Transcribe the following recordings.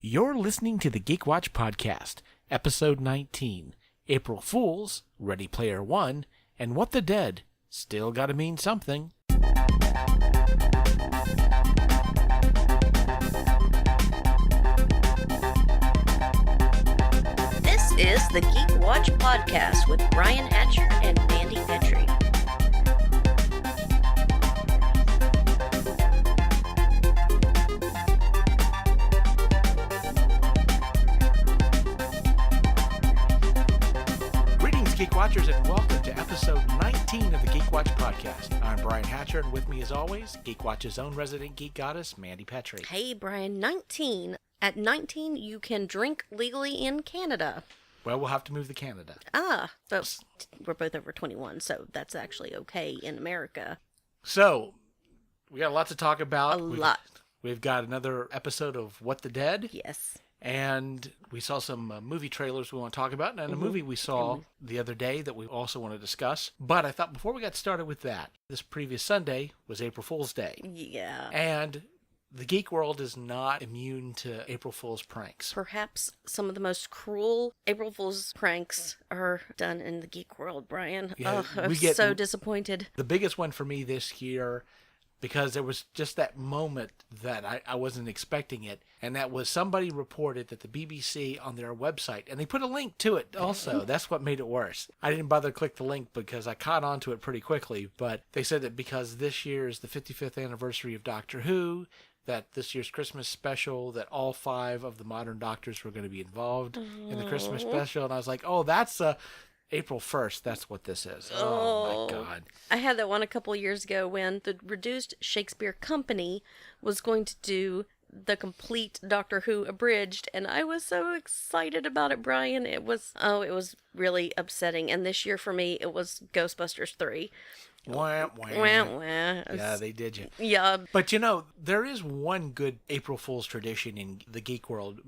You're listening to the Geek Watch Podcast, Episode 19, April Fools, Ready Player One, and What the Dead, Still Gotta Mean Something. This is the Geek Watch Podcast with Brian Hatcher and Mandy Petrie. Geek Watchers, and welcome to episode 19 of the Geek Watch Podcast. I'm Brian Hatcher, and with me as always, Geek Watch's own resident geek goddess, Mandy Petrie. Hey Brian, 19. At 19, you can drink legally in Canada. Well, we'll have to move to Canada. But we're both over 21, so that's actually okay in America. So, we got a lot to talk about. A lot. We've got another episode of What the Dead. Yes. And we saw some movie trailers we want to talk about, and a movie we saw the other day that we also want to discuss. But I thought before we got started with that, this previous Sunday was April Fool's Day. Yeah. And the geek world is not immune to April Fool's pranks. Perhaps some of the most cruel April Fool's pranks are done in the geek world, Brian. Yeah, I'm so disappointed. The biggest one for me this year, because there was just that moment that I wasn't expecting it, and that was somebody reported that the BBC on their website, and they put a link to it also. That's what made it worse. I didn't bother to click the link because I caught on to it pretty quickly, but they said that because this year is the 55th anniversary of Doctor Who, that this year's Christmas special, that all 5 of the modern doctors were going to be involved in the Christmas special, and I was like, oh, that's April 1st, that's what this is. Oh, my God. I had that one a couple years ago when the Reduced Shakespeare Company was going to do the complete Doctor Who abridged, and I was so excited about it, Brian. It was really upsetting. And this year for me, it was Ghostbusters 3. Wah, wah. Wah, wah. Yeah, they did you. Yeah. But you know, there is one good April Fool's tradition in the geek world.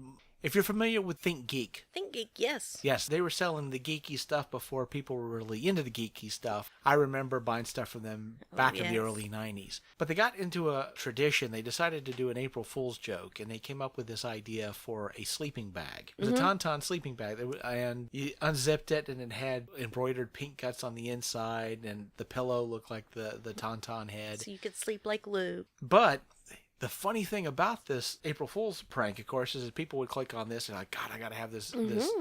If you're familiar with ThinkGeek. ThinkGeek, yes. Yes, they were selling the geeky stuff before people were really into the geeky stuff. I remember buying stuff from them back in the early 90s. But they got into a tradition. They decided to do an April Fool's joke, and they came up with this idea for a sleeping bag. It was a Tauntaun sleeping bag, and you unzipped it, and it had embroidered pink guts on the inside, and the pillow looked like the Tauntaun head. So you could sleep like Luke. But the funny thing about this April Fool's prank, of course, is that people would click on this and like, God, I got to have this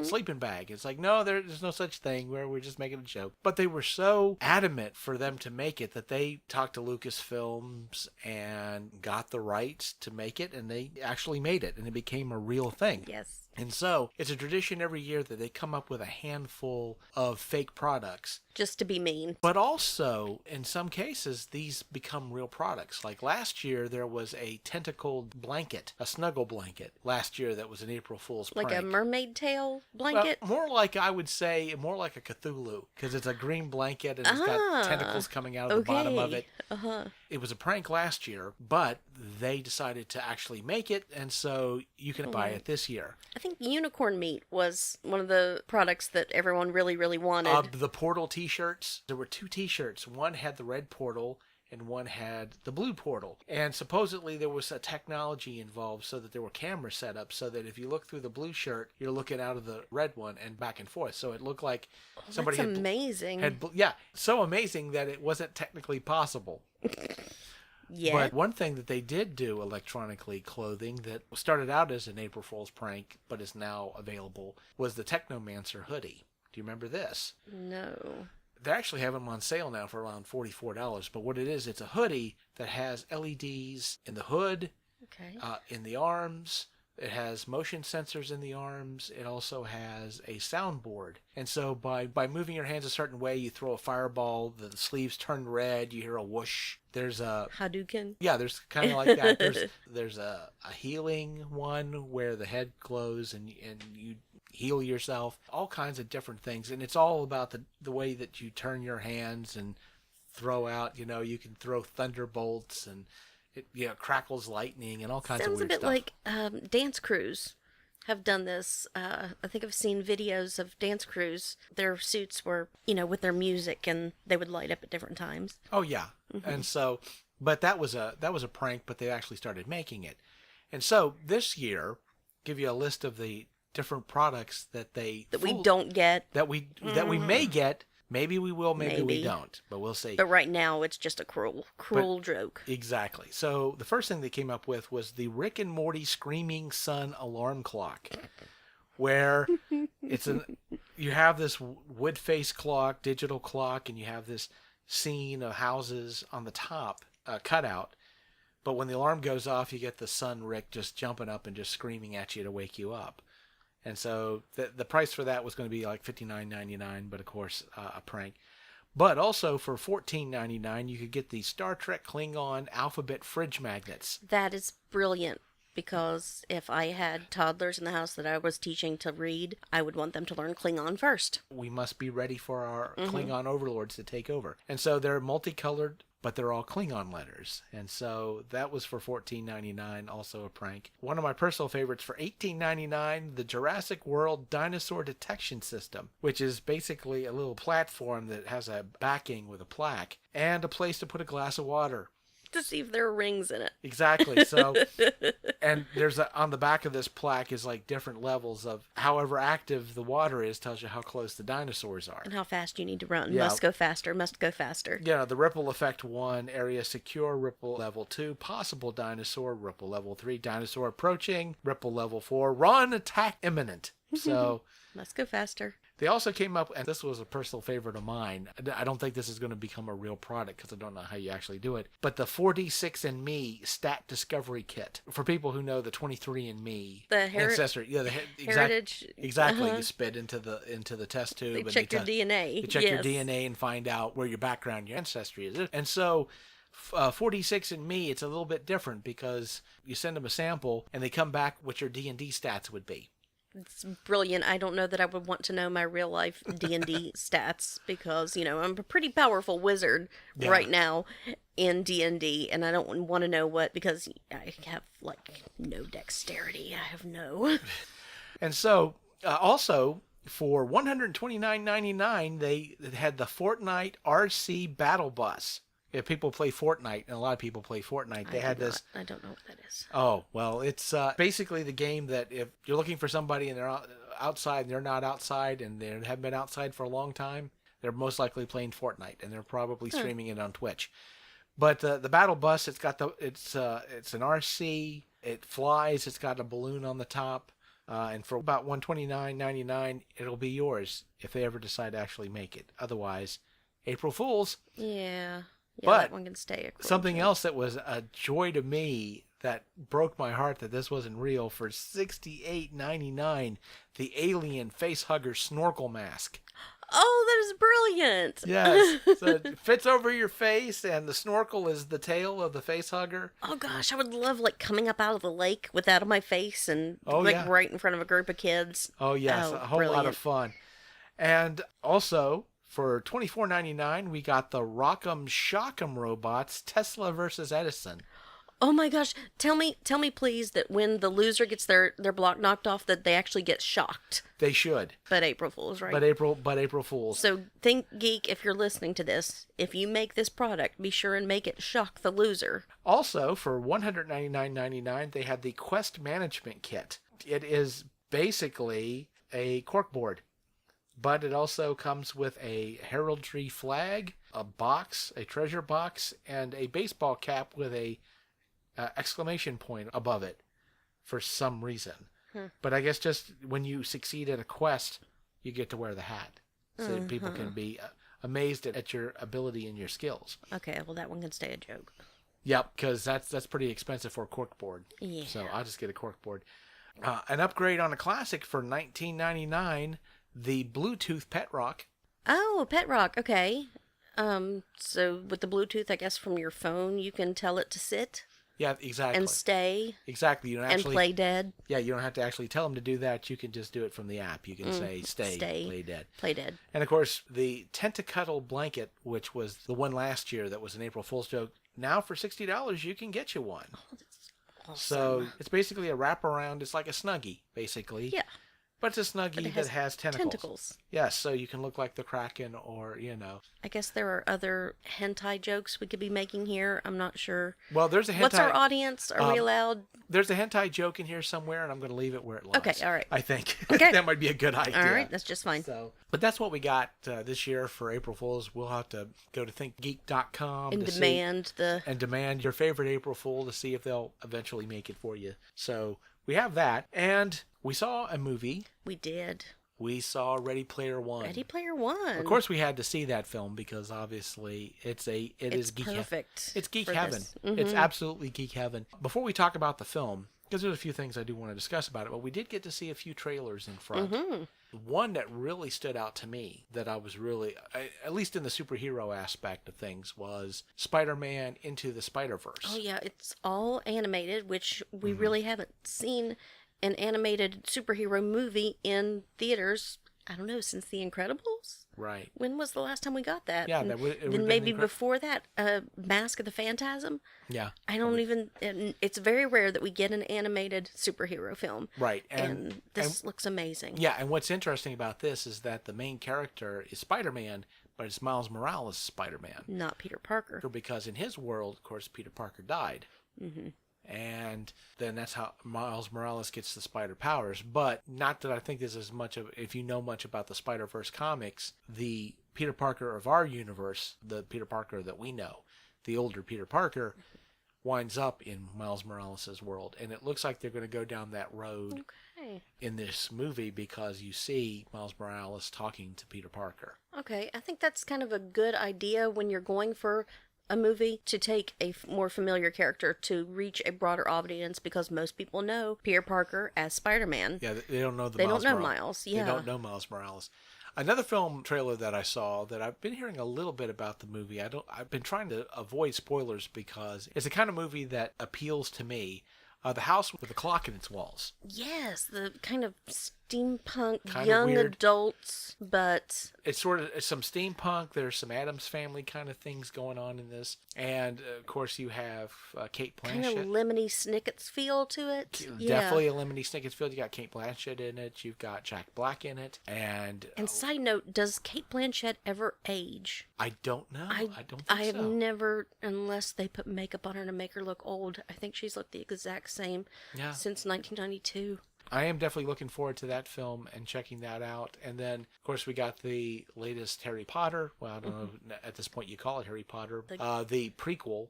sleeping bag. It's like, no, there's no such thing. We're just making a joke. But they were so adamant for them to make it that they talked to Lucasfilms and got the rights to make it, and they actually made it, and it became a real thing. Yes. And so it's a tradition every year that they come up with a handful of fake products. Just to be mean. But also, in some cases, these become real products. Like last year, there was a tentacled blanket, a snuggle blanket. Last year, that was an April Fool's prank. Like a mermaid tail blanket? Well, more like, I would say, more like a Cthulhu. Because it's a green blanket and it's got tentacles coming out of the bottom of it. It was a prank last year, but they decided to actually make it, and so you can buy it this year. I think unicorn meat was one of the products that everyone really, really wanted. The Portal t-shirts. There were 2 t-shirts. One had the red portal, and one had the blue portal. And supposedly there was a technology involved so that there were cameras set up so that if you look through the blue shirt, you're looking out of the red one and back and forth. So it looked like somebody That's amazing. So amazing that it wasn't technically possible. Yeah. But one thing that they did do electronically, clothing, that started out as an April Fool's prank but is now available, was the Technomancer hoodie. Do you remember this? No. They actually have them on sale now for around $44. But what it is, it's a hoodie that has LEDs in the hood, in the arms. It has motion sensors in the arms. It also has a soundboard. And so by moving your hands a certain way, you throw a fireball, the sleeves turn red, you hear a whoosh. There's a Hadouken. Yeah, there's kind of like that. There's a healing one where the head glows and you heal yourself. All kinds of different things. And it's all about the way that you turn your hands and throw out, you can throw thunderbolts and it crackles lightning and all kinds of weird stuff. Sounds a bit like dance crews have done this. I think I've seen videos of dance crews. Their suits were, with their music, and they would light up at different times. Oh, yeah. And so, but that was a prank, but they actually started making it. And so this year, give you a list of the different products that we don't get. that we may get. Maybe we will, maybe we Maybe. don't, but we'll see. But right now, it's just a cruel joke. Exactly. So the first thing they came up with was the Rick and Morty Screaming Sun alarm clock, where you have this wood face clock, digital clock, and you have this scene of houses on the top cutout. But when the alarm goes off, you get the sun Rick just jumping up and just screaming at you to wake you up. And so the price for that was going to be like $59.99, but of course a prank. But also for $14.99, you could get the Star Trek Klingon alphabet fridge magnets. That is brilliant, because if I had toddlers in the house that I was teaching to read, I would want them to learn Klingon first. We must be ready for our Klingon overlords to take over. And so they're multicolored, but they're all Klingon letters. And so that was for $14.99, also a prank. One of my personal favorites for $18.99, the Jurassic World Dinosaur Detection System, which is basically a little platform that has a backing with a plaque and a place to put a glass of water. To see if there are rings in it. Exactly. So, and there's on the back of this plaque is like different levels of however active the water is, tells you how close the dinosaurs are. And how fast you need to run. Yeah. Must go faster, must go faster. Yeah, the ripple effect 1, area secure, ripple level 2, possible dinosaur, ripple level 3, dinosaur approaching, ripple level 4, run, attack imminent. So Must go faster. they also came up, and this was a personal favorite of mine. I don't think this is going to become a real product because I don't know how you actually do it. But the 4D6&Me Stat Discovery Kit for people who know the 23andMe ancestry. Yeah, heritage. Exactly. You spit into the test tube. They and check your DNA. They check your DNA and find out where your background, your ancestry is. And so 4D6&Me, it's a little bit different because you send them a sample and they come back what your D&D stats would be. It's brilliant. I don't know that I would want to know my real life D&D stats because, I'm a pretty powerful wizard right now in D&D, and I don't want to know what, because I have no dexterity. I have no. And so also for $129.99, they had the Fortnite RC Battle Bus. If people play Fortnite, and a lot of people play Fortnite, they had this. I don't know what that is. Oh, well, it's basically the game that if you're looking for somebody and they're outside and they're not outside and they haven't been outside for a long time, they're most likely playing Fortnite, and they're probably streaming it on Twitch. But the Battle Bus, it's an RC, it flies, it's got a balloon on the top, and for about $129.99, it'll be yours if they ever decide to actually make it. Otherwise, April Fools. Yeah. Yeah, But that one can stay. Something else that was a joy to me that broke my heart that this wasn't real, for $68.99, the Alien Facehugger Snorkel Mask. Oh, that is brilliant. Yes. So it fits over your face, and the snorkel is the tail of the facehugger. Oh gosh, I would love coming up out of the lake with that on my face and yeah. right in front of a group of kids. Oh yes, a whole lot of fun. And also for $24.99, we got the Rock'em Shock'em robots, Tesla versus Edison. Oh my gosh, tell me please that when the loser gets their block knocked off that they actually get shocked. They should. But April Fools, right? But April Fools. So ThinkGeek, if you're listening to this, if you make this product, be sure and make it shock the loser. Also, for $199.99, they had the Quest Management Kit. It is basically a corkboard, but it also comes with a heraldry flag, a box, a treasure box, and a baseball cap with a exclamation point above it for some reason. But I guess just when you succeed at a quest, you get to wear the hat, so people can be amazed at your ability and your skills. Okay, well that one can stay a joke. Yep, because that's pretty expensive for a corkboard. Yeah. So I'll just get a corkboard. An upgrade on a classic for $19.99, the Bluetooth Pet Rock. Oh, Pet Rock. Okay. So with the Bluetooth, I guess from your phone, you can tell it to sit. Yeah, exactly. And stay. Exactly. You don't and play dead. Yeah, you don't have to actually tell them to do that. You can just do it from the app. You can say, stay, play dead. Play dead. And of course, the Tentacuddle blanket, which was the one last year that was an April Fool's joke, now for $60, you can get you one. Oh, that's awesome. So it's basically a wraparound. It's like a Snuggie, basically. Yeah. But it's a Snuggie that has tentacles. Yes, so you can look like the Kraken or, I guess there are other hentai jokes we could be making here. I'm not sure. Well, there's a hentai... What's our audience? Are we allowed? There's a hentai joke in here somewhere, and I'm going to leave it where it lies. Okay, all right. I think. Okay. That might be a good idea. All right, that's just fine. But that's what we got this year for April Fools. We'll have to go to ThinkGeek.com And demand your favorite April Fool to see if they'll eventually make it for you. So we have that, and we saw a movie. We did. We saw Ready Player One. Ready Player One. Of course, we had to see that film because obviously it is geek perfect. It's geek heaven. Mm-hmm. It's absolutely geek heaven. Before we talk about the film, because there's a few things I do want to discuss about it, but we did get to see a few trailers in front. Mm-hmm. One that really stood out to me, that I was really, at least in the superhero aspect of things, was Spider-Man Into the Spider-Verse. Oh yeah, it's all animated, which we really haven't seen an animated superhero movie in theaters, I don't know, since The Incredibles? Right. When was the last time we got that? Yeah, then maybe before that, Mask of the Phantasm? Yeah. I don't even... It's very rare that we get an animated superhero film. Right. And this looks amazing. Yeah, and what's interesting about this is that the main character is Spider-Man, but it's Miles Morales' Spider-Man. Not Peter Parker. Because in his world, of course, Peter Parker died. Mm-hmm. And then that's how Miles Morales gets the spider powers. But not that I think this is much of, if you know much about the Spider-Verse comics, the Peter Parker of our universe, the Peter Parker that we know, the older Peter Parker, winds up in Miles Morales' world. And it looks like they're going to go down that road in this movie because you see Miles Morales talking to Peter Parker. Okay, I think that's kind of a good idea when you're going for a movie to take a more familiar character to reach a broader audience, because most people know Peter Parker as Spider-Man. Yeah, they don't know Miles. Yeah. They don't know Miles Morales. Another film trailer that I saw that I've been hearing a little bit about the movie. I've been trying to avoid spoilers because it's the kind of movie that appeals to me. The House with a Clock in its Walls. Yes, the kind of steampunk, kind young of weird. Adults, but... It's some steampunk. There's some Addams Family kind of things going on in this. And, of course, you have Kate Blanchett. Kind of Lemony Snicket's feel to it. Definitely a Lemony Snicket's feel. You got Kate Blanchett in it. You've got Jack Black in it. And side note, does Kate Blanchett ever age? I don't know. I don't think I have so. never, unless they put makeup on her to make her look old. I think she's looked the exact same since 1992. I am definitely looking forward to that film and checking that out. And then, of course, we got the latest Harry Potter. Well, I don't know at this point you call it Harry Potter. The prequel.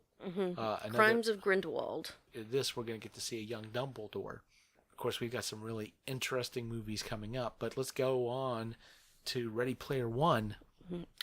Crimes of Grindelwald. This, we're going to get to see a young Dumbledore. Of course, we've got some really interesting movies coming up. But let's go on to Ready Player One.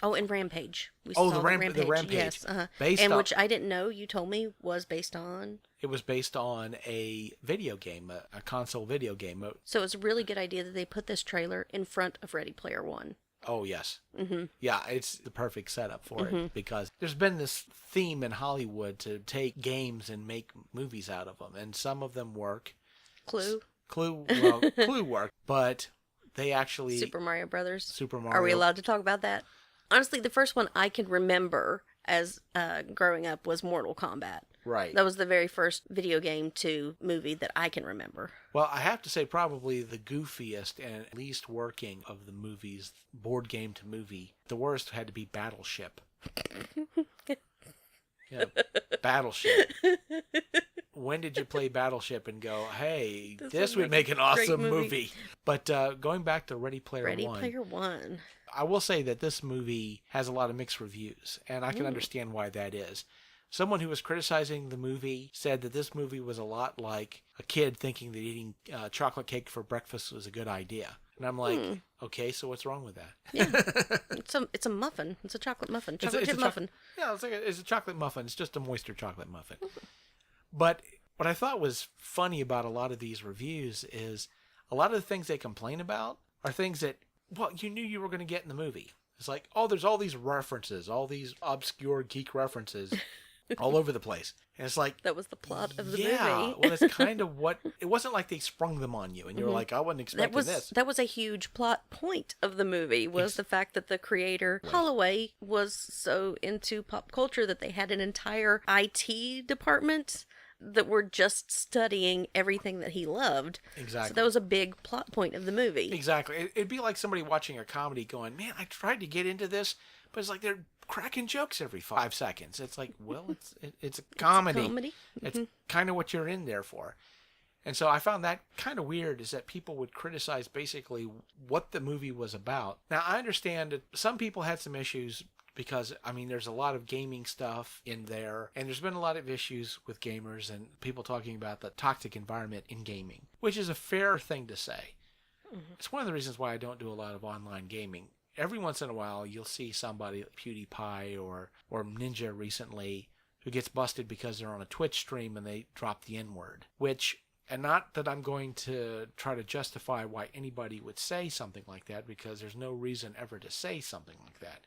Oh, and Rampage. The Rampage. Yes, which I didn't know. You told me was based on. It was based on a video game, a console video game. So it's a really good idea that they put this trailer in front of Ready Player One. Oh, yes. Mm-hmm. Yeah, it's the perfect setup for it because there's been this theme in Hollywood to take games and make movies out of them, and some of them work. Clue worked, but they actually... Super Mario Brothers. Are we allowed to talk about that? Honestly, the first one I can remember as growing up was Mortal Kombat. Right. That was the very first video game to movie that I can remember. Well, I have to say probably the goofiest and least working of the movies, board game to movie, the worst had to be Battleship. Yeah, Battleship. When did you play Battleship and go, hey, this would make an awesome movie? But going back to Ready Player One. I will say that this movie has a lot of mixed reviews, and I can understand why that is. Someone who was criticizing the movie said that this movie was a lot like a kid thinking that eating chocolate cake for breakfast was a good idea. And I'm like, okay, so what's wrong with that? Yeah, it's a muffin. It's a chocolate muffin. Chocolate chip muffin. Yeah, it's a chocolate muffin. It's just a moister chocolate muffin. But what I thought was funny about a lot of these reviews is a lot of the things they complain about are things that, well, you knew you were going to get in the movie. It's like, oh, there's all these references, all these obscure geek references all over the place. And it's like... That was the plot of the movie. Yeah, well, it's kind of what... It wasn't like they sprung them on you, and you were like, I wasn't expecting this. That was a huge plot point of the movie, was the fact that the creator, Holloway, was so into pop culture that they had an entire IT department that were just studying everything that he loved. Exactly. So that was a big plot point of the movie. Exactly. It'd be like somebody watching a comedy going, man, I tried to get into this, but it's like they're cracking jokes every 5 seconds. It's like, well, it's a comedy. It's a comedy. It's kind of what you're in there for. And so I found that kind of weird, is that people would criticize basically what the movie was about. Now, I understand that some people had some issues because, I mean, there's a lot of gaming stuff in there, and there's been a lot of issues with gamers and people talking about the toxic environment in gaming, which is a fair thing to say. Mm-hmm. It's one of the reasons why I don't do a lot of online gaming. Every once in a while, you'll see somebody, like PewDiePie or Ninja recently, who gets busted because they're on a Twitch stream and they drop the N-word, which... And not that I'm going to try to justify why anybody would say something like that, because there's no reason ever to say something like that.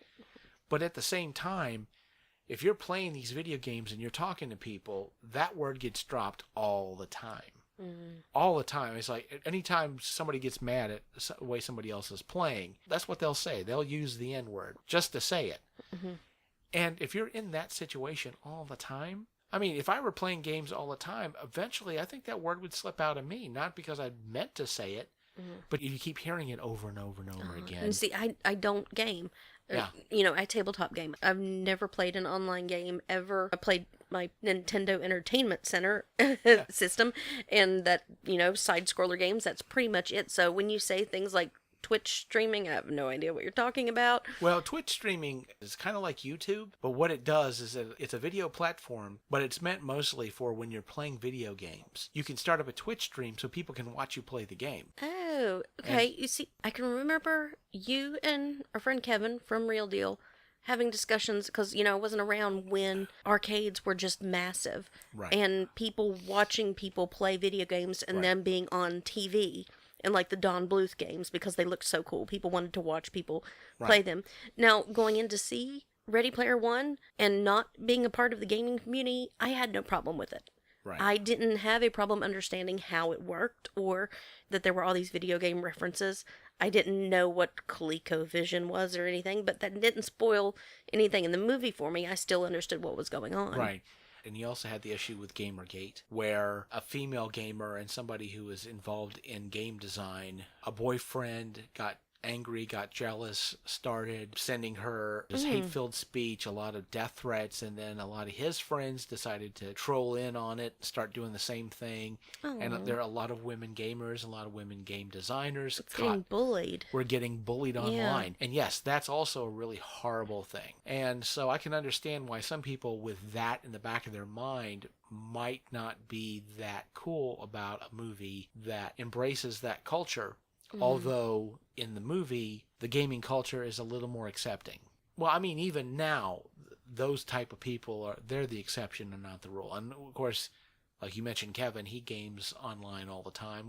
But at the same time, if you're playing these video games and you're talking to people, that word gets dropped all the time. Mm-hmm. All the time. It's like anytime somebody gets mad at the way somebody else is playing, that's what they'll say. They'll use the N-word just to say it. Mm-hmm. And if you're in that situation all the time, I mean, if I were playing games all the time, eventually I think that word would slip out of me, not because I meant to say it, but you keep hearing it over and over and over again. And see, I don't game. Yeah. I tabletop game. I've never played an online game ever. I played my Nintendo Entertainment Center system, and that, side-scroller games, that's pretty much it. So when you say things like Twitch streaming, I have no idea what you're talking about. Well, Twitch streaming is kind of like YouTube, but what it does is that it's a video platform, but it's meant mostly for when you're playing video games. You can start up a Twitch stream so people can watch you play the game. Oh, okay. You see, I can remember you and our friend Kevin from Real Deal having discussions, because, I wasn't around when arcades were just massive. Right. And people watching people play video games and them being on TV. And like the Don Bluth games, because they looked so cool. People wanted to watch people play them. Now, going in to see Ready Player One and not being a part of the gaming community, I had no problem with it. Right. I didn't have a problem understanding how it worked, or that there were all these video game references. I didn't know what ColecoVision was or anything, but that didn't spoil anything in the movie for me. I still understood what was going on. Right. And you also had the issue with Gamergate, where a female gamer and somebody who was involved in game design, a boyfriend got angry, got jealous, started sending her this hate-filled speech, a lot of death threats, and then a lot of his friends decided to troll in on it, start doing the same thing. Oh. And there are a lot of women gamers, a lot of women game designers. Getting bullied. We're getting bullied online. And yes, that's also a really horrible thing. And so I can understand why some people with that in the back of their mind might not be that cool about a movie that embraces that culture. Although in the movie, the gaming culture is a little more accepting. Well, I mean, even now, those type of people they're the exception and not the rule. And of course, like you mentioned, Kevin, he games online all the time.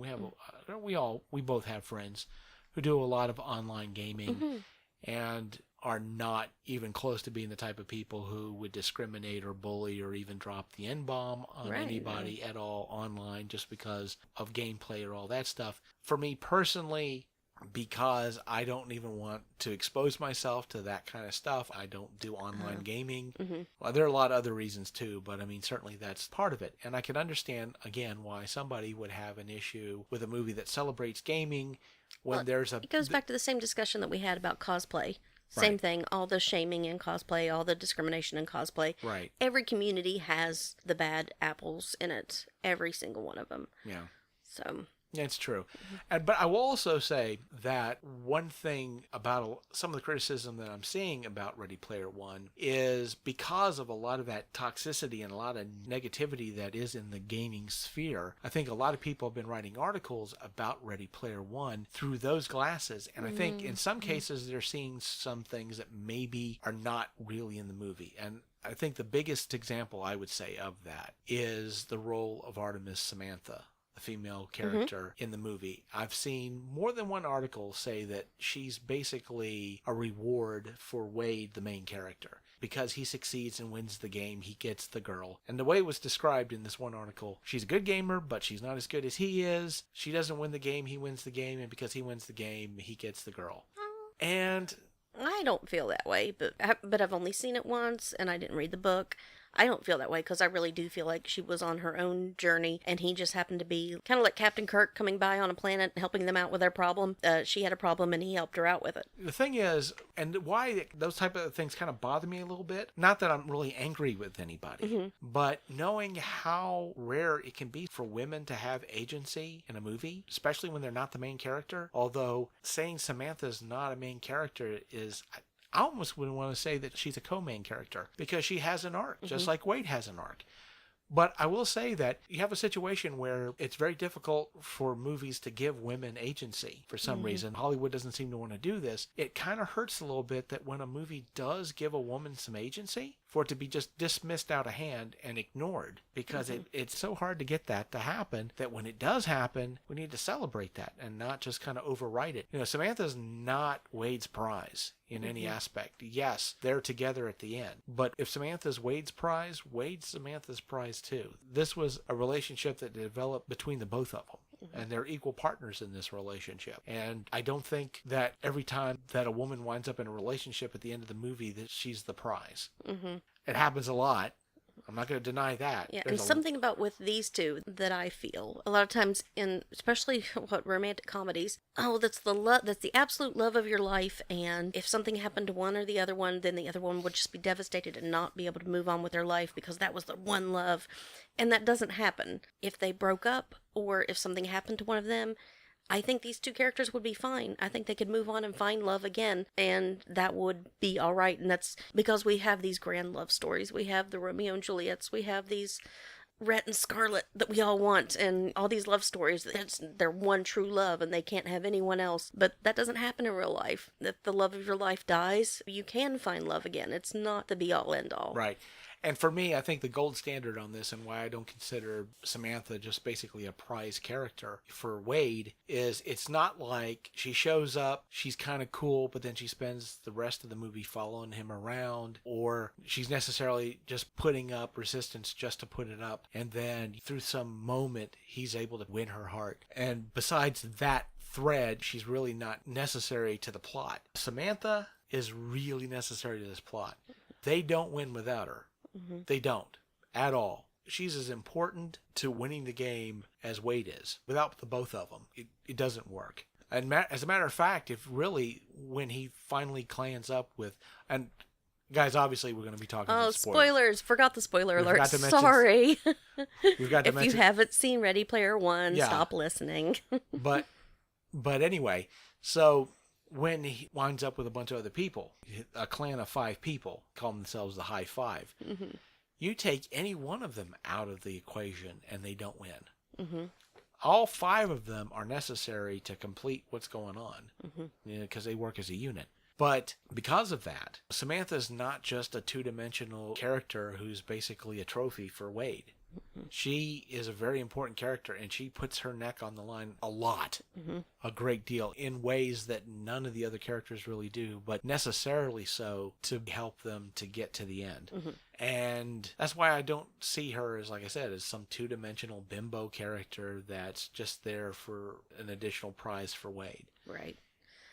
We both have friends who do a lot of online gaming and are not even close to being the type of people who would discriminate or bully or even drop the N-bomb on anybody at all online just because of gameplay or all that stuff. For me personally, because I don't even want to expose myself to that kind of stuff, I don't do online gaming. Well, there are a lot of other reasons too, but I mean, certainly that's part of it. And I can understand, again, why somebody would have an issue with a movie that celebrates gaming when it goes back to the same discussion that we had about cosplay. Same thing, all the shaming in cosplay, all the discrimination in cosplay. Right. Every community has the bad apples in it, every single one of them. Yeah. So. Yeah, it's true. But I will also say that one thing about some of the criticism that I'm seeing about Ready Player One is because of a lot of that toxicity and a lot of negativity that is in the gaming sphere. I think a lot of people have been writing articles about Ready Player One through those glasses. And I think in some cases they're seeing some things that maybe are not really in the movie. And I think the biggest example I would say of that is the role of Artemis Samantha, the female character in the movie. I've seen more than one article say that she's basically a reward for Wade, the main character. Because he succeeds and wins the game, he gets the girl. And the way it was described in this one article, she's a good gamer, but she's not as good as he is. She doesn't win the game, he wins the game, and because he wins the game, he gets the girl. And I don't feel that way, but I've only seen it once, and I didn't read the book. I don't feel that way because I really do feel like she was on her own journey and he just happened to be kind of like Captain Kirk coming by on a planet helping them out with their problem. She had a problem and he helped her out with it. The thing is, and why those type of things kind of bother me a little bit, not that I'm really angry with anybody, but knowing how rare it can be for women to have agency in a movie, especially when they're not the main character. Although saying Samantha's not a main character is, I almost would want to say that she's a co-main character because she has an arc, just like Wade has an arc. But I will say that you have a situation where it's very difficult for movies to give women agency for some reason. Hollywood doesn't seem to want to do this. It kind of hurts a little bit that when a movie does give a woman some agency, for it to be just dismissed out of hand and ignored, because it's so hard to get that to happen, that when it does happen, we need to celebrate that and not just kind of overwrite it. You know, Samantha's not Wade's prize in any aspect. Yes, they're together at the end. But if Samantha's Wade's prize, Wade's Samantha's prize too. This was a relationship that developed between the both of them. And they're equal partners in this relationship. And I don't think that every time that a woman winds up in a relationship at the end of the movie that she's the prize. It happens a lot. I'm not going to deny that. Yeah, and something about with these two that I feel a lot of times in, especially romantic comedies. Oh, that's the love. That's the absolute love of your life. And if something happened to one or the other one, then the other one would just be devastated and not be able to move on with their life because that was the one love. And that doesn't happen. If they broke up or if something happened to one of them, I think these two characters would be fine. I think they could move on and find love again, and that would be all right. And that's because we have these grand love stories. We have the Romeo and Juliets. We have these Rhett and Scarlet that we all want, and all these love stories. That's their one true love, and they can't have anyone else. But that doesn't happen in real life. If the love of your life dies, you can find love again. It's not the be-all, end-all. Right. And for me, I think the gold standard on this, and why I don't consider Samantha just basically a prize character for Wade, is it's not like she shows up, she's kind of cool, but then she spends the rest of the movie following him around, or she's necessarily just putting up resistance just to put it up, and then through some moment, he's able to win her heart. And besides that thread, she's really not necessary to the plot. Samantha is really necessary to this plot. They don't win without her. They don't at all. She's as important to winning the game as Wade is. Without the both of them, it doesn't work. And as a matter of fact, if really when he finally clans up with, and guys, obviously we're going to be talking about spoilers. Forgot the spoiler alert. Sorry. We've got to if you haven't seen Ready Player One, stop listening. but anyway, so when he winds up with a bunch of other people, a clan of 5 people, call themselves the High Five, you take any one of them out of the equation and they don't win. All 5 of them are necessary to complete what's going on, because they work as a unit. But because of that, Samantha's not just a two-dimensional character who's basically a trophy for Wade. She is a very important character, and she puts her neck on the line a lot, a great deal, in ways that none of the other characters really do, but necessarily so to help them to get to the end. And that's why I don't see her as, like I said, as some two-dimensional bimbo character that's just there for an additional prize for Wade. Right.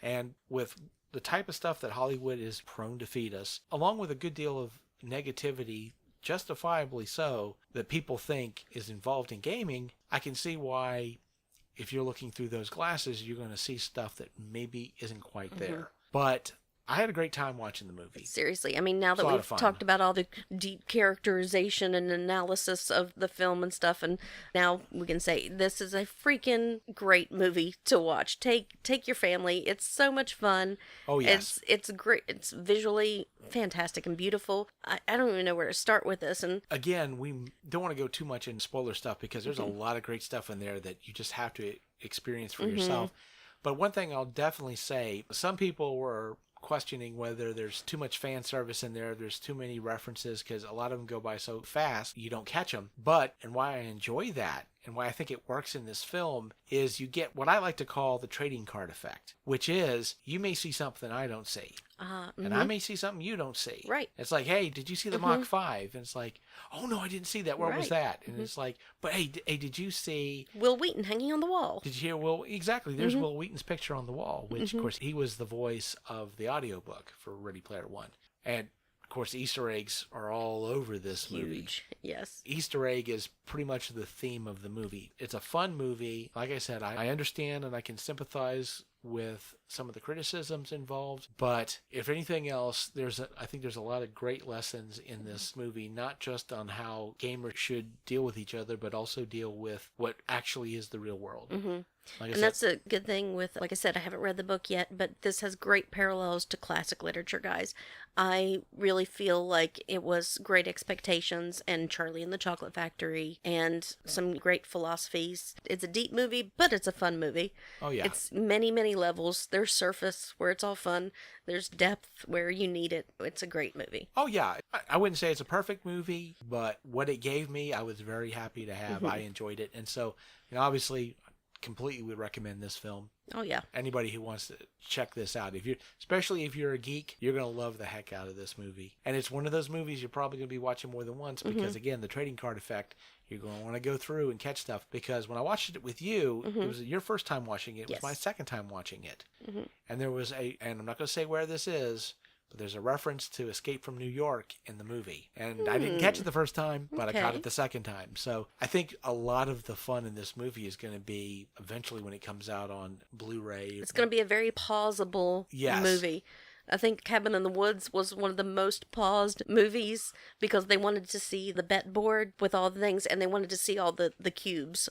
And with the type of stuff that Hollywood is prone to feed us, along with a good deal of negativity, justifiably so, that people think is involved in gaming, I can see why, if you're looking through those glasses, you're going to see stuff that maybe isn't quite there. But I had a great time watching the movie. Seriously. I mean, now that we've talked about all the deep characterization and analysis of the film and stuff, and now we can say this is a freaking great movie to watch. Take your family. It's so much fun. Oh, yes. It's great. It's visually fantastic and beautiful. I don't even know where to start with this. And again, we don't want to go too much into spoiler stuff because there's a lot of great stuff in there that you just have to experience for yourself. But one thing I'll definitely say, some people were questioning whether there's too much fan service in there, there's too many references, because a lot of them go by so fast you don't catch them. But, and why I enjoy that, and why I think it works in this film, is you get what I like to call the trading card effect, which is you may see something I don't see, and I may see something you don't see. Right. It's like, hey, did you see the Mach 5? And it's like, oh no, I didn't see that. Where was that? And it's like, but hey, did you see Will Wheaton hanging on the wall? Did you hear Will? Exactly. There's Will Wheaton's picture on the wall, which of course he was the voice of the audiobook for Ready Player One. And of course, Easter eggs are all over this movie. Huge. Yes. Easter egg is pretty much the theme of the movie. It's a fun movie. Like I said, I understand and I can sympathize with some of the criticisms involved, but if anything else, I think there's a lot of great lessons in this movie, not just on how gamers should deal with each other, but also deal with what actually is the real world. Mm-hmm. Like I And said, that's a good thing with, like I said, I haven't read the book yet, but this has great parallels to classic literature, guys. I really feel like it was great expectations and Charlie and the Chocolate Factory and some great philosophies. It's a deep movie, but it's a fun movie. oh yeah, It's many, many levels. There's surface where it's all fun. There's depth where you need it. It's a great movie. oh yeah. I wouldn't say it's a perfect movie, but what it gave me, I was very happy to have. I enjoyed it, and so obviously, completely would recommend this film. Oh yeah. Anybody who wants to check this out, especially if you're a geek, you're going to love the heck out of this movie. And it's one of those movies you're probably going to be watching more than once because, again, the trading card effect, you're going to want to go through and catch stuff. Because when I watched it with you, it was your first time watching it. It was my second time watching it. And there was and I'm not going to say where this is, but there's a reference to Escape from New York in the movie. And I didn't catch it the first time, but I caught it the second time. So I think a lot of the fun in this movie is going to be eventually when it comes out on Blu-ray. It's going to be a very pausable movie. I think Cabin in the Woods was one of the most paused movies because they wanted to see the bet board with all the things, and they wanted to see all the cubes.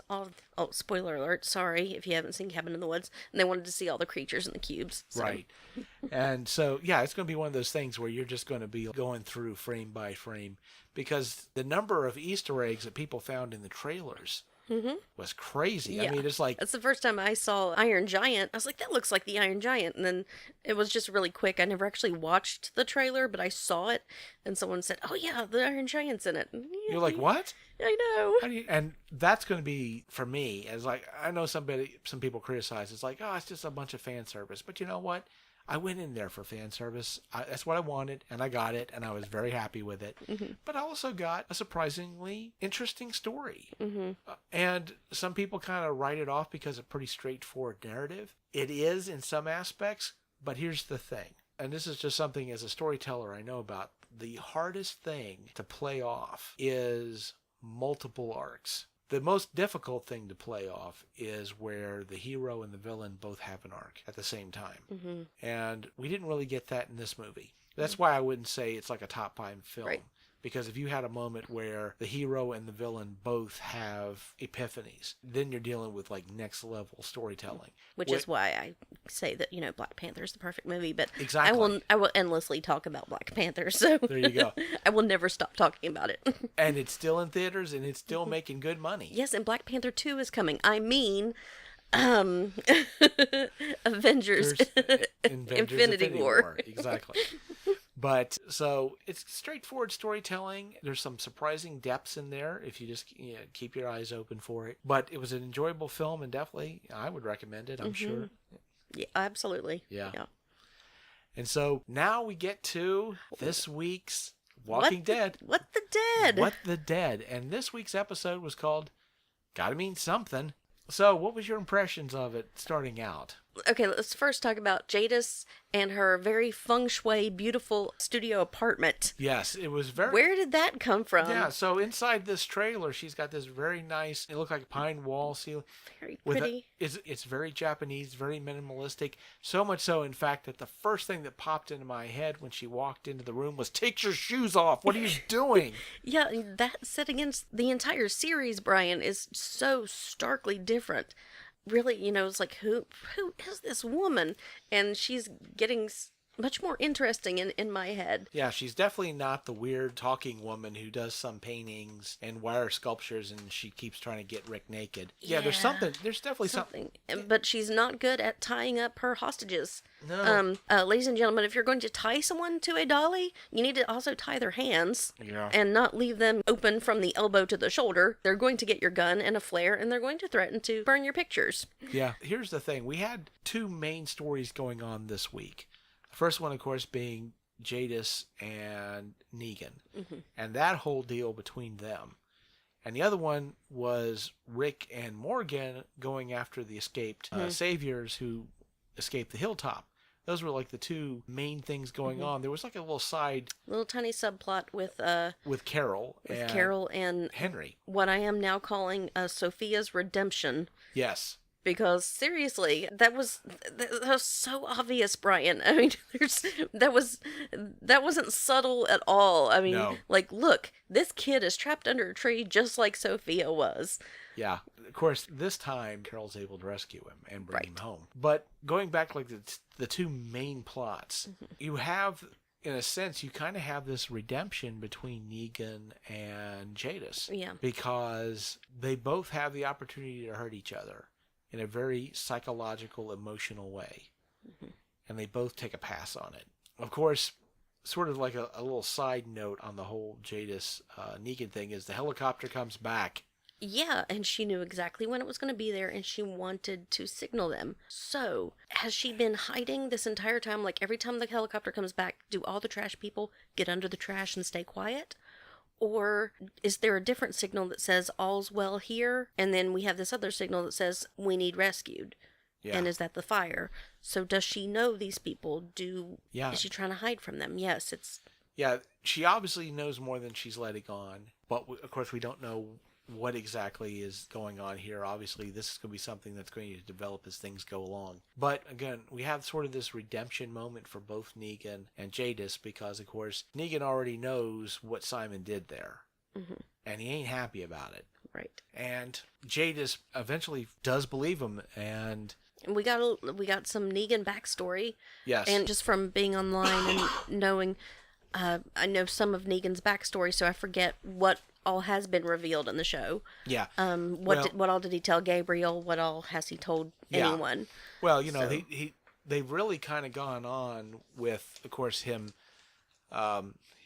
Spoiler alert, sorry if you haven't seen Cabin in the Woods. And they wanted to see all the creatures in the cubes. So. Right. And so, yeah, it's going to be one of those things where you're just going to be going through frame by frame because the number of Easter eggs that people found in the trailers was crazy. Yeah. I mean, it's like... That's the first time I saw Iron Giant. I was like, that looks like the Iron Giant. And then it was just really quick. I never actually watched the trailer, but I saw it. And someone said, oh, yeah, the Iron Giant's in it. Yeah, You're like, what? I know. And that's going to be, for me, as like, I know some people criticize, it's like, oh, it's just a bunch of fan service. But you know what? I went in there for fan service. That's what I wanted, and I got it, and I was very happy with it. But I also got a surprisingly interesting story. And some people kind of write it off because it's a pretty straightforward narrative. It is in some aspects, but here's the thing. And this is just something as a storyteller I know about. The hardest thing to play off is multiple arcs. The most difficult thing to play off is where the hero and the villain both have an arc at the same time. And we didn't really get that in this movie. That's why I wouldn't say it's like a top 5 film. Right. Because if you had a moment where the hero and the villain both have epiphanies, then you're dealing with like next level storytelling. Which is why I say that, Black Panther is the perfect movie, but Exactly. I will endlessly talk about Black Panther, so There you go. I will never stop talking about it. And it's still in theaters and it's still making good money. Yes, and Black Panther 2 is coming. I mean, Avengers Infinity War. Exactly. But so it's straightforward storytelling. There's some surprising depths in there if you just keep your eyes open for it. But it was an enjoyable film, and definitely I would recommend it, I'm sure. Yeah, absolutely. Yeah. And so now we get to this week's Walking Dead. What the Dead? What the Dead. And this week's episode was called Gotta Mean Something. So what was your impressions of it starting out? Okay, let's first talk about Jadis and her very feng shui, beautiful studio apartment. Yes, it was very... Where did that come from? Yeah, so inside this trailer, she's got this very nice, it looked like a pine wall ceiling. Very pretty. It's very Japanese, very minimalistic. So much so, in fact, that the first thing that popped into my head when she walked into the room was, take your shoes off. What are you doing? Yeah, that set against the entire series, Brian, is so starkly different. Really, it's like, who is this woman? And she's getting much more interesting in my head. Yeah, she's definitely not the weird talking woman who does some paintings and wire sculptures and she keeps trying to get Rick naked. Yeah, there's definitely something. But she's not good at tying up her hostages. No. Ladies and gentlemen, if you're going to tie someone to a dolly, you need to also tie their hands and not leave them open from the elbow to the shoulder. They're going to get your gun and a flare, and they're going to threaten to burn your pictures. Yeah, here's the thing. We had 2 main stories going on this week. The first one, of course, being Jadis and Negan, and that whole deal between them. And the other one was Rick and Morgan going after the escaped saviors who escaped the hilltop. those were like the two main things going on. There was like a little side Little tiny subplot with Carol Carol and Henry. what I am now calling Sophia's redemption. Yes. Because seriously, that was so obvious, Brian. I mean, that wasn't subtle at all. I mean, No. like, look, this kid is trapped under a tree just like Sophia was. Yeah. Of course, this time Carol's able to rescue him and bring him home. But going back to like the two main plots, you have, in a sense, you kind of have this redemption between Negan and Jadis. Yeah. Because they both have the opportunity to hurt each other in a very psychological, emotional way. And they both take a pass on it. Of course, sort of like a little side note on the whole Jadis Negan thing is the helicopter comes back. Yeah, and she knew exactly when it was going to be there, and she wanted to signal them. So, has she been hiding this entire time? Like, every time the helicopter comes back, do all the trash people get under the trash and stay quiet? Or is there a different signal that says all's well here, and then we have this other signal that says we need rescued? Yeah. And is that the fire? So does she know these people? Yeah. Is she trying to hide from them? Yes, it's... Yeah, she obviously knows more than she's letting on. But, of course, we don't know what exactly is going on here. Obviously, this is going to be something that's going to develop as things go along. But, again, we have sort of this redemption moment for both Negan and Jadis because, of course, Negan already knows what Simon did there. And he ain't happy about it. Right. And Jadis eventually does believe him, and... We got some Negan backstory. Yes. And just from being online and knowing... I know some of Negan's backstory, so I forget what all has been revealed in the show. Yeah. What all did he tell Gabriel? What all has he told anyone? Well, you know, they've really kind of gone on with, of course, him,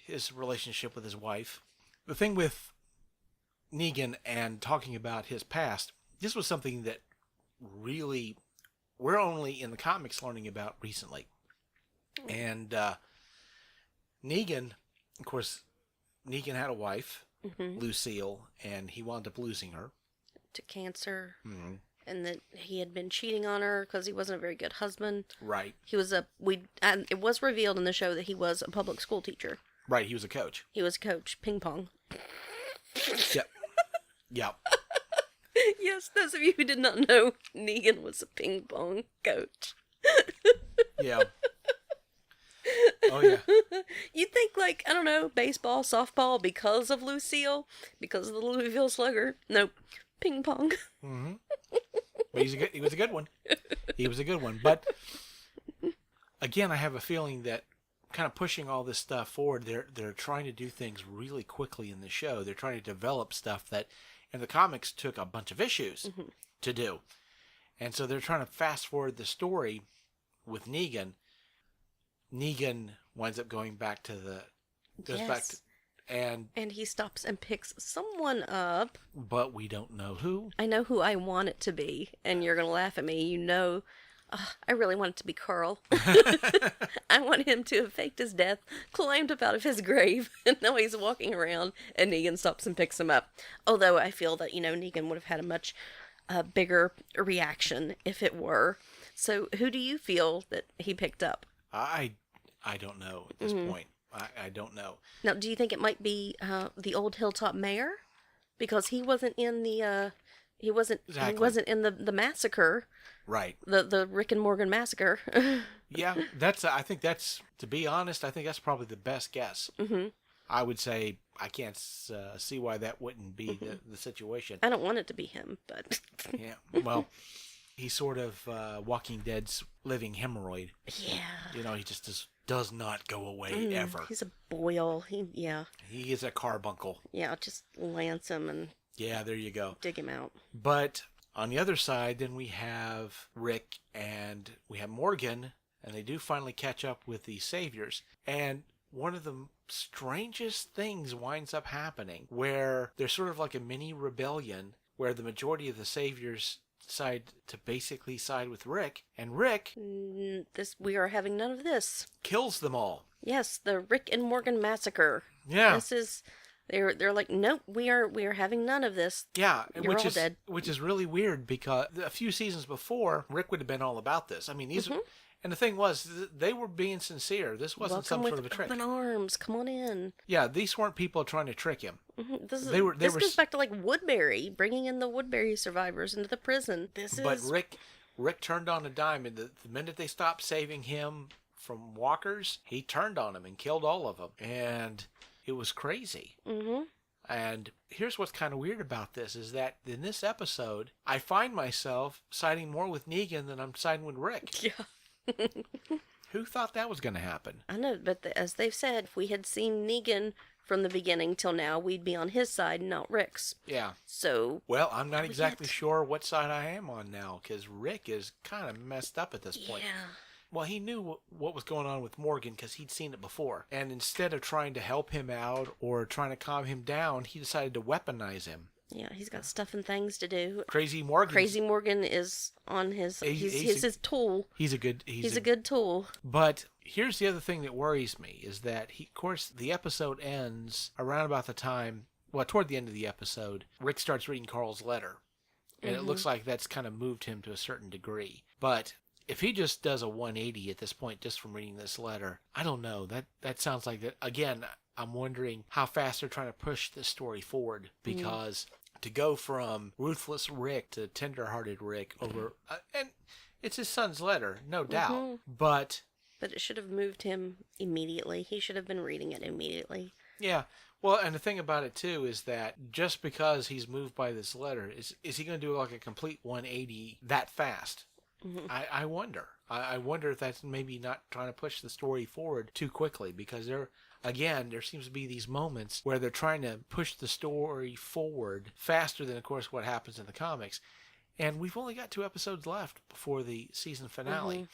his relationship with his wife. The thing with Negan and talking about his past, this was something that really we're only in the comics learning about recently. And Negan, of course, Negan had a wife, Lucille, and he wound up losing her to cancer, and that he had been cheating on her because he wasn't a very good husband. Right. He was it was revealed in the show that he was a public school teacher. Right. He was a coach. He was a coach, ping pong. Yep. Yep. Yes, those of you who did not know, Negan was a ping pong coach. Yeah. Oh, yeah. You'd think, like, I don't know, baseball, softball, because of Lucille, because of the Louisville Slugger. Nope, ping pong. But he was a good one. He was a good one. But, again, I have a feeling that kind of pushing all this stuff forward, they're trying to do things really quickly in the show. They're trying to develop stuff that in the comics took a bunch of issues to do. And so they're trying to fast forward the story with Negan. Negan winds up going back to and he stops and picks someone up. But we don't know who. I know who I want it to be, and you're going to laugh at me. You know, I really want it to be Carl. I want him to have faked his death, climbed up out of his grave, and now he's walking around, and Negan stops and picks him up. Although I feel that, Negan would have had a much bigger reaction if it were. So who do you feel that he picked up? I don't know at this point. I don't know. Now, do you think it might be the old Hilltop Mayor? Because he wasn't in the he wasn't in the massacre. Right. The Rick and Morgan massacre. Yeah, I think that's, to be honest, I think that's probably the best guess. I would say I can't see why that wouldn't be the situation. I don't want it to be him, but yeah. Well, he's sort of Walking Dead's living hemorrhoid. Yeah. He just does not go away ever. He's a boil. He is a carbuncle. Yeah, just lance him and yeah, there you go. Dig him out. But on the other side, then we have Rick and we have Morgan, and they do finally catch up with the Saviors. And one of the strangest things winds up happening, where there's sort of like a mini rebellion, where the majority of the Saviors decide to basically side with Rick, and Rick we are having none of this. Kills them all. Yes, the Rick and Morgan massacre. Yeah. This is They're like, nope, we are having none of this. Yeah, You're all dead. which is really weird because a few seasons before, Rick would have been all about this. I mean, these and the thing was, they were being sincere. This wasn't Welcome some sort of a trick. open arms. Come on in. Yeah, these weren't people trying to trick him. This They goes back to like Woodbury, bringing in the Woodbury survivors into the prison. But Rick turned on a dime, and the minute they stopped saving him from walkers, he turned on them and killed all of them, and it was crazy. And here's what's kind of weird about this is that in this episode, I find myself siding more with Negan than I'm siding with Rick. Yeah. Who thought that was going to happen? I know, but as they've said, if we had seen Negan from the beginning till now, we'd be on his side, not Rick's. Yeah. So. Well, I'm not exactly sure what side I am on now, because Rick is kind of messed up at this point. Yeah. Well, he knew what was going on with Morgan because he'd seen it before. And instead of trying to help him out or trying to calm him down, he decided to weaponize him. Yeah, he's got stuff and things to do. Crazy Morgan is on his he's his tool. He's a good tool. But here's the other thing that worries me is that of course the episode ends around about the time, toward the end of the episode, Rick starts reading Carl's letter. And it looks like that's kind of moved him to a certain degree. But if he just does a 180 at this point just from reading this letter, I don't know. That sounds like that. Again, I'm wondering how fast they're trying to push this story forward, because to go from ruthless Rick to tender-hearted Rick over, and it's his son's letter, no doubt, but it should have moved him immediately. He should have been reading it immediately. Yeah. Well, and the thing about it too is that just because he's moved by this letter, is he going to do like a complete 180 that fast? I wonder. I wonder if that's maybe not trying to push the story forward too quickly, because there seems to be these moments where they're trying to push the story forward faster than, of course, what happens in the comics. And we've only got 2 episodes left before the season finale.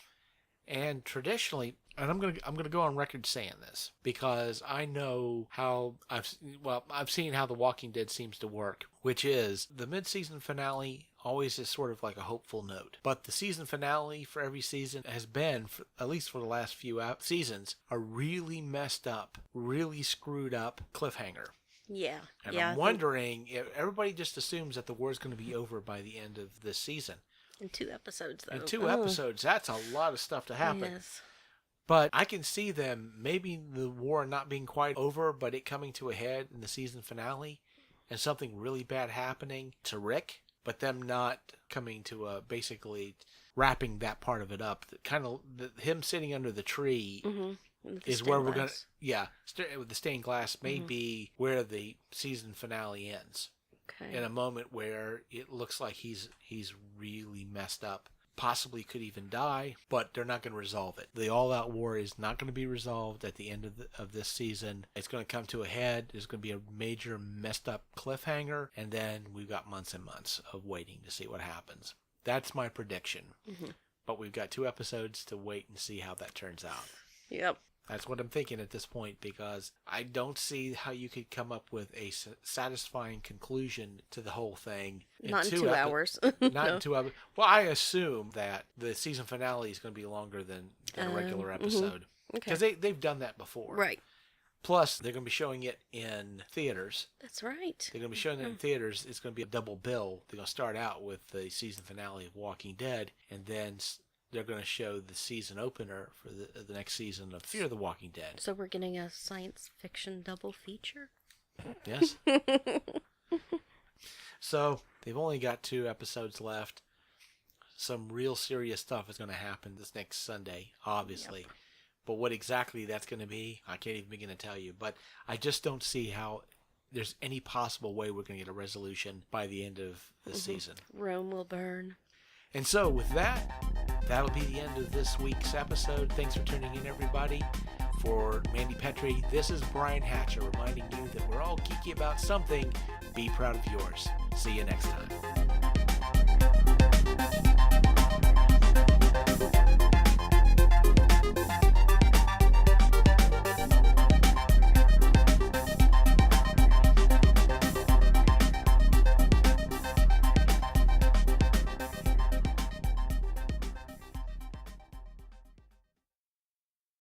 And traditionally, and I'm gonna go on record saying this because I know how I've seen how The Walking Dead seems to work, which is the mid-season finale always is sort of like a hopeful note. But the season finale for every season has been, at least for the last few seasons, a really messed up, really screwed up cliffhanger. Yeah. And I'm wondering if everybody just assumes that the war is going to be over by the end of this season. In 2 episodes, though. In 2 episodes, that's a lot of stuff to happen. Yes. But I can see them, maybe the war not being quite over, but it coming to a head in the season finale, and something really bad happening to Rick, but them not coming to basically wrapping that part of it up. Kind of him sitting under the tree is where we're going to, with the stained glass may be where the season finale ends. Okay. In a moment where it looks like he's really messed up. Possibly could even die, but they're not going to resolve it. The all-out war is not going to be resolved at the end of this season. It's going to come to a head. There's going to be a major messed up cliffhanger, and then we've got months and months of waiting to see what happens. That's my prediction. But we've got 2 episodes to wait and see how that turns out. Yep. That's what I'm thinking at this point, because I don't see how you could come up with a satisfying conclusion to the whole thing. Not in 2 hours. Not in 2 hours. Well, I assume that the season finale is going to be longer than a regular episode. Because they've done that before. Right. Plus, they're going to be showing it in theaters. That's right. They're going to be showing it in theaters. It's going to be a double bill. They're going to start out with the season finale of Walking Dead, and then they're going to show the season opener for the next season of Fear the Walking Dead. So we're getting a science fiction double feature? Yes. So they've only got 2 episodes left. Some real serious stuff is going to happen this next Sunday, obviously. Yep. But what exactly that's going to be, I can't even begin to tell you. But I just don't see how there's any possible way we're going to get a resolution by the end of the season. Rome will burn. And so with that, that'll be the end of this week's episode. Thanks for tuning in, everybody. For Mandy Petrie, this is Brian Hatcher reminding you that we're all geeky about something. Be proud of yours. See you next time.